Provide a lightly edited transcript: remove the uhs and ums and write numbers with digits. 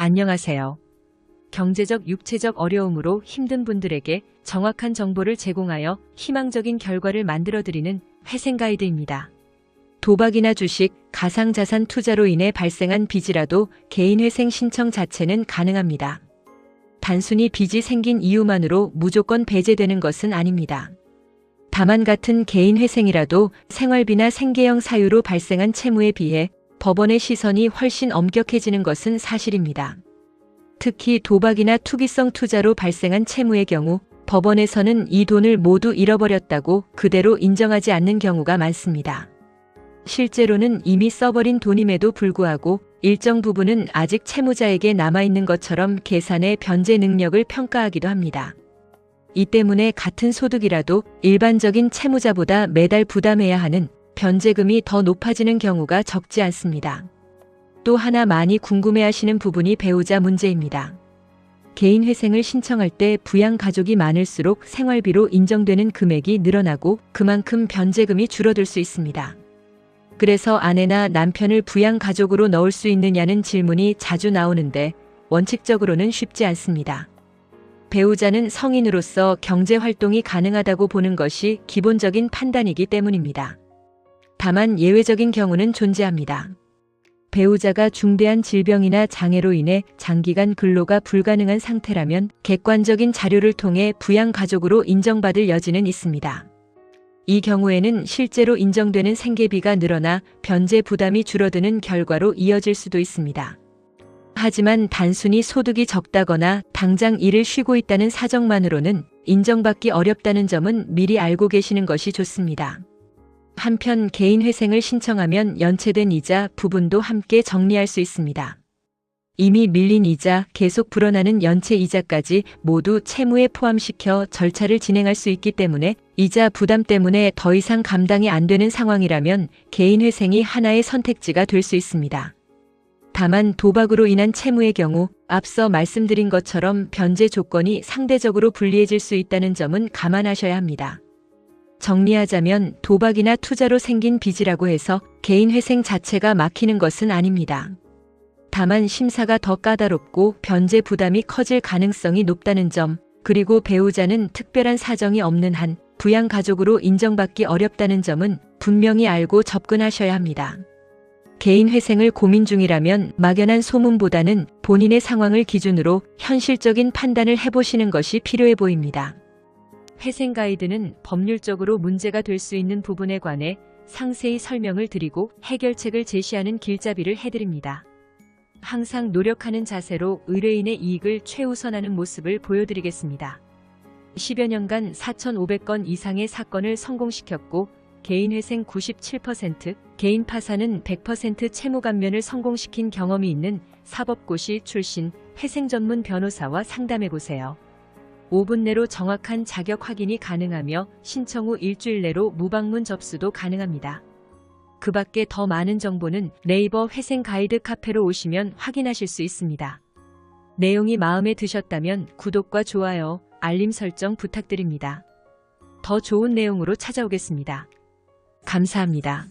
안녕하세요. 경제적, 육체적 어려움으로 힘든 분들에게 정확한 정보를 제공하여 희망적인 결과를 만들어드리는 회생가이드입니다. 도박이나 주식, 가상자산 투자로 인해 발생한 빚이라도 개인회생 신청 자체는 가능합니다. 단순히 빚이 생긴 이유만으로 무조건 배제되는 것은 아닙니다. 다만 같은 개인회생이라도 생활비나 생계형 사유로 발생한 채무에 비해 법원의 시선이 훨씬 엄격해지는 것은 사실입니다. 특히 도박이나 투기성 투자로 발생한 채무의 경우 법원에서는 이 돈을 모두 잃어버렸다고 그대로 인정하지 않는 경우가 많습니다. 실제로는 이미 써버린 돈임에도 불구하고 일정 부분은 아직 채무자에게 남아있는 것처럼 계산의 변제 능력을 평가하기도 합니다. 이 때문에 같은 소득이라도 일반적인 채무자보다 매달 부담해야 하는 변제금이 더 높아지는 경우가 적지 않습니다. 또 하나 많이 궁금해하시는 부분이 배우자 문제입니다. 개인회생을 신청할 때 부양가족이 많을수록 생활비로 인정되는 금액이 늘어나고 그만큼 변제금이 줄어들 수 있습니다. 그래서 아내나 남편을 부양가족으로 넣을 수 있느냐는 질문이 자주 나오는데 원칙적으로는 쉽지 않습니다. 배우자는 성인으로서 경제활동이 가능하다고 보는 것이 기본적인 판단이기 때문입니다. 다만 예외적인 경우는 존재합니다. 배우자가 중대한 질병이나 장애로 인해 장기간 근로가 불가능한 상태라면 객관적인 자료를 통해 부양가족으로 인정받을 여지는 있습니다. 이 경우에는 실제로 인정되는 생계비가 늘어나 변제 부담이 줄어드는 결과로 이어질 수도 있습니다. 하지만 단순히 소득이 적다거나 당장 일을 쉬고 있다는 사정만으로는 인정받기 어렵다는 점은 미리 알고 계시는 것이 좋습니다. 한편 개인회생을 신청하면 연체된 이자 부분도 함께 정리할 수 있습니다. 이미 밀린 이자, 계속 불어나는 연체 이자까지 모두 채무에 포함시켜 절차를 진행할 수 있기 때문에 이자 부담 때문에 더 이상 감당이 안 되는 상황이라면 개인회생이 하나의 선택지가 될 수 있습니다. 다만 도박으로 인한 채무의 경우 앞서 말씀드린 것처럼 변제 조건이 상대적으로 불리해질 수 있다는 점은 감안하셔야 합니다. 정리하자면 도박이나 투자로 생긴 빚이라고 해서 개인회생 자체가 막히는 것은 아닙니다. 다만 심사가 더 까다롭고 변제 부담이 커질 가능성이 높다는 점, 그리고 배우자는 특별한 사정이 없는 한 부양가족으로 인정받기 어렵다는 점은 분명히 알고 접근하셔야 합니다. 개인회생을 고민 중이라면 막연한 소문보다는 본인의 상황을 기준으로 현실적인 판단을 해보시는 것이 필요해 보입니다. 회생 가이드는 법률적으로 문제가 될 수 있는 부분에 관해 상세히 설명을 드리고 해결책을 제시하는 길잡이를 해드립니다. 항상 노력하는 자세로 의뢰인의 이익을 최우선하는 모습을 보여드리겠습니다. 10여 년간 4,500건 이상의 사건을 성공시켰고 개인회생 97%, 개인 파산은 100% 채무 감면을 성공시킨 경험이 있는 사법고시 출신 회생 전문 변호사와 상담해보세요. 5분 내로 정확한 자격 확인이 가능하며 신청 후 일주일 내로 무방문 접수도 가능합니다. 그 밖에 더 많은 정보는 네이버 회생 가이드 카페로 오시면 확인하실 수 있습니다. 내용이 마음에 드셨다면 구독과 좋아요, 알림 설정 부탁드립니다. 더 좋은 내용으로 찾아오겠습니다. 감사합니다.